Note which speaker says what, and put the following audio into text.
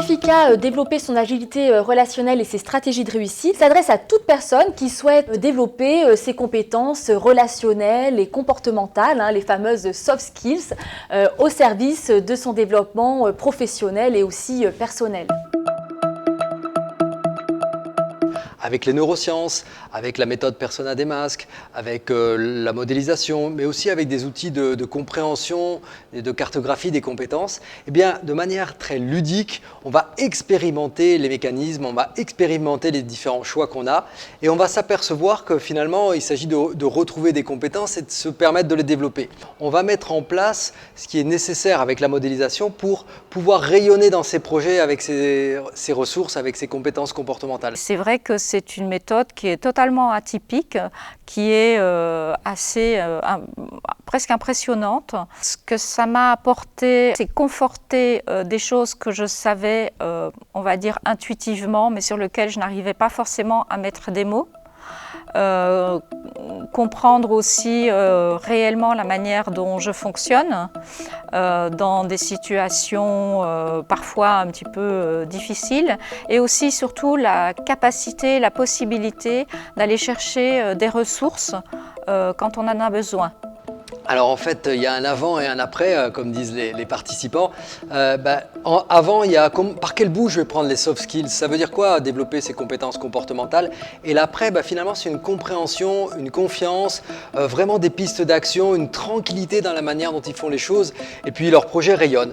Speaker 1: certificat Développer son agilité relationnelle et ses stratégies de réussite s'adresse à toute personne qui souhaite développer ses compétences relationnelles et comportementales, les fameuses soft skills, au service de son développement professionnel et aussi personnel.
Speaker 2: Avec les neurosciences, avec la méthode Persona des masques, avec la modélisation, mais aussi avec des outils de compréhension et de cartographie des compétences, eh bien, de manière très ludique, on va expérimenter les mécanismes, on va expérimenter les différents choix qu'on a et on va s'apercevoir que finalement, il s'agit de retrouver des compétences et de se permettre de les développer. On va mettre en place ce qui est nécessaire avec la modélisation pour pouvoir rayonner dans ses projets avec ses ressources, avec ses compétences comportementales.
Speaker 3: C'est vrai que c'est une méthode qui est totalement atypique, qui est presque impressionnante. Ce que ça m'a apporté, c'est conforter des choses que je savais, on va dire intuitivement, mais sur lesquelles je n'arrivais pas forcément à mettre des mots. Comprendre aussi réellement la manière dont je fonctionne dans des situations parfois un petit peu difficiles et aussi surtout la capacité, la possibilité d'aller chercher des ressources quand on en a besoin.
Speaker 2: Alors en fait, il y a un avant et un après, comme disent les participants. Avant, il y a par quel bout je vais prendre les soft skills? Ça veut dire quoi développer ses compétences comportementales? Et l'après, finalement, c'est une compréhension, une confiance, vraiment des pistes d'action, une tranquillité dans la manière dont ils font les choses. Et puis leur projet rayonne.